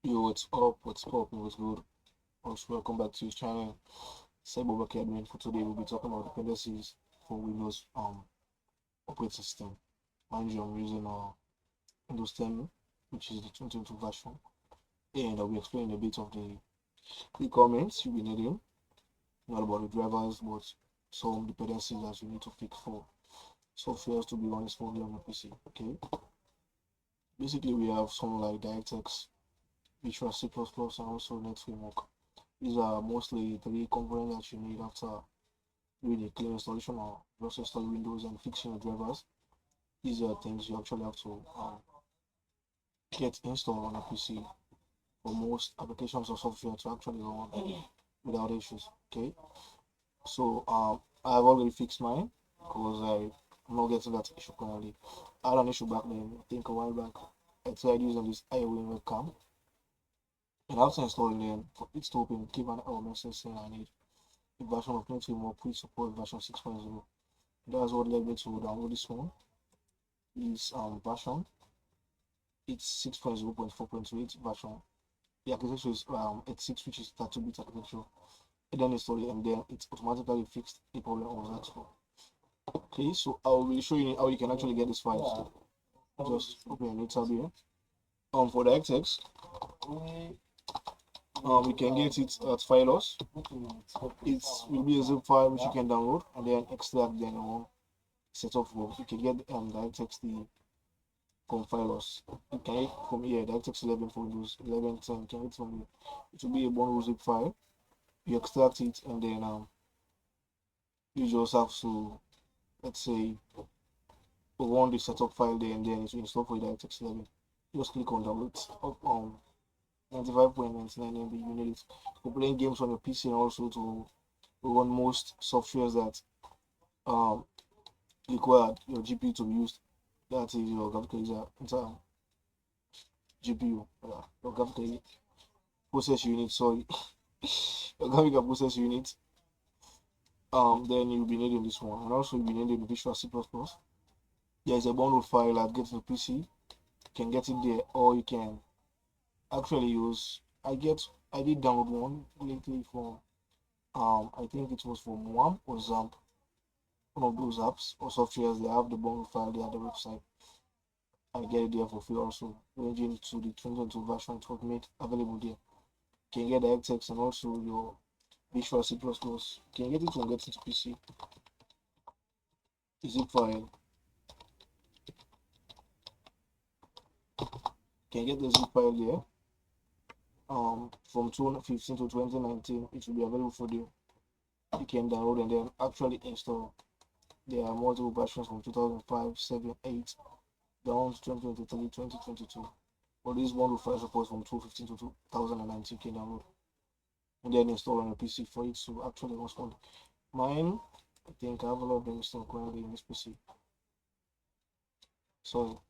Yo, what's up? What's poppin'? What's good? Also, welcome back to his channel, Cyber Academy. For today, we'll be talking about dependencies for Windows operating system. Mind you, I'm using Windows 10, which is the 2022 version, and I'll be explaining a bit of the requirements you'll be needing, not about the drivers, but some dependencies that you need to fix for softwares to be running smoothly on your PC. Okay, basically, we have some like DirectX, Visual C++, and also Net Framework. These are mostly three components that you need after doing a clean installation or just install Windows and fixing your drivers. These are things you actually have to get installed on a PC for most applications or software to actually run without issues. Okay, so I've already fixed mine because I'm not getting that issue currently. I had an issue back then, I think a while back. I tried using this iWin webcam, and after installing it, for it to open, give an error message saying I need a version of NetFramework which support version 6.0. That's what led me to download this one. This version, it's 6.0.4.8 version. The architecture is 86, which is 32-bit architecture. And then install it, and then it automatically fixed the problem I was asked for. Okay, so I will be showing you how you can actually get this file. Just open a new tab here. For the DirectX, you can get it at Files. It will be a zip file which you can download and then extract then set up for. You can get DirectX the compilers. You can get from here DirectX 11 for Windows 11, 10. You can get from here. It will be a bundle zip file. You extract it and then you just have to, let's say, run the setup file there, and then it will install for DirectX 11. Just click on download up 95.99 MB. You need it for playing games on your PC and also to run most softwares that required your GPU to be used. That is your graphical user GPU, your graphical process unit. Sorry, your graphical process unit. Then you'll be needing this one, and also you'll be needing Visual C++. There's a bundle file that gets to the PC. You can get it there, or you can actually use. I did download one lately from I think it was from WAM or ZAMP, one of those apps or softwares. They have the bundle file there at the website. I get it there for free also, ranging to the 2022 version. It was made available there. You can get the DirectX and also your Visual C++. You can get it from getting to PC. Zip file. You can get the zip file there. From 2015 to 2019, it will be available for you. You can download and then actually install. There are multiple versions from 2005, 7, 8, down to 2023, 2022. But this bundle file supports from 2015 to 2019. You can download and then install on your PC for it to actually respond. Mine, I think I have a lot of them installed currently in this PC. So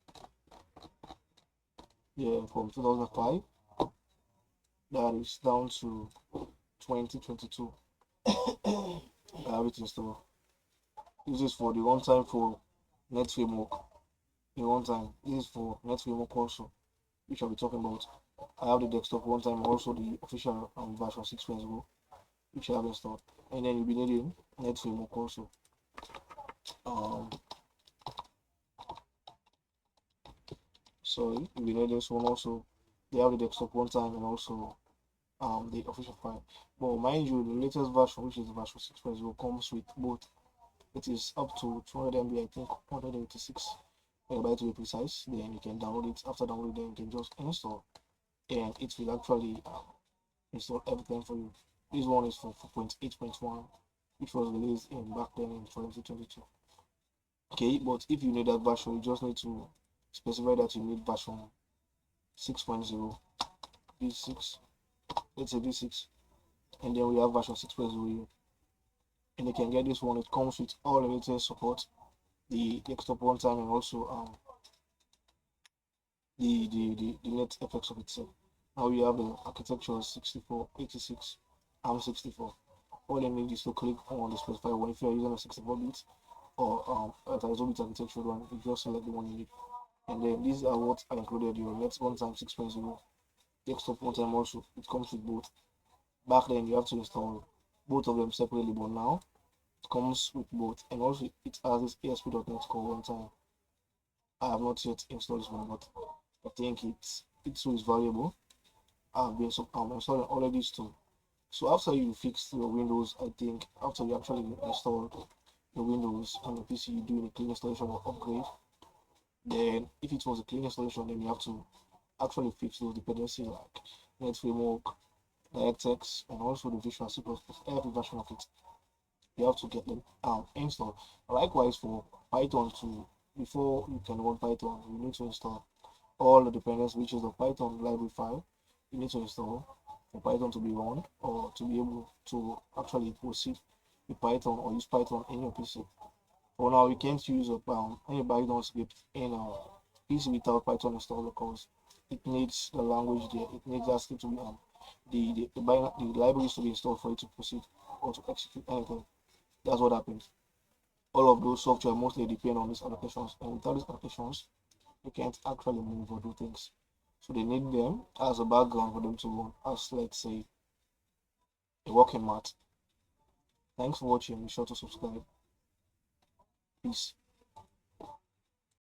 yeah, from 2005, that is down to 2022. I have it installed. This is for the runtime for Net Framework. The runtime. This is for Net Framework also, which I'll be talking about. I have the desktop runtime, also the official version 6.0, which I have installed. And then you'll be needing Net Framework also. Sorry, you'll be needing this one also. They have the desktop runtime and also the official file. But mind you, the latest version, which is version 6.0, comes with both. It is up to 200 MB, I think 186 megabytes to be precise. Then you can download it. After downloading, you can just install, and it will actually install everything for you. This one is for 4.8.1, which was released in back then in 2022. Okay, but if you need that version, you just need to specify that you need version 6.0, V6, let's say V6, and then we have version 6.0 here. And you can get this one. It comes with all the latest support, the desktop runtime, and also the net effects of itself. Now we have the architecture 64, 86, ARM64. All you need is to click on the specify one. If you are using a 64-bit or a 32-bit architecture one, you just select the one you need. And then these are what I included: your net runtime 6.0, desktop one time also. It comes with both. Back then you have to install both of them separately, but now it comes with both, and also it has this ASP.NET Core one time. I have not yet installed this one, but I think it's so is valuable. I've been installing all of these too. So after you fix your Windows, I think after you actually install your Windows on your PC, you do a clean installation or upgrade. Then if it was a clean installation, then you have to actually fix those dependencies like Net Framework, DirectX, and also the Visual C++, every version of it. You have to get them installed. Likewise for Python too, before you can run Python, you need to install all the dependencies, which is the Python library file you need to install for Python to be run or to be able to actually proceed with Python or use Python in your PC. For now, you can't use any Python script in a PC without Python installed because it needs the language there. It needs that script to be the libraries to be installed for it to proceed or to execute anything. That's what happens. All of those software mostly depend on these applications, and without these applications, you can't actually move or do things. So they need them as a background for them to run, as let's say a working mat. Thanks for watching. Be sure to subscribe. Peace.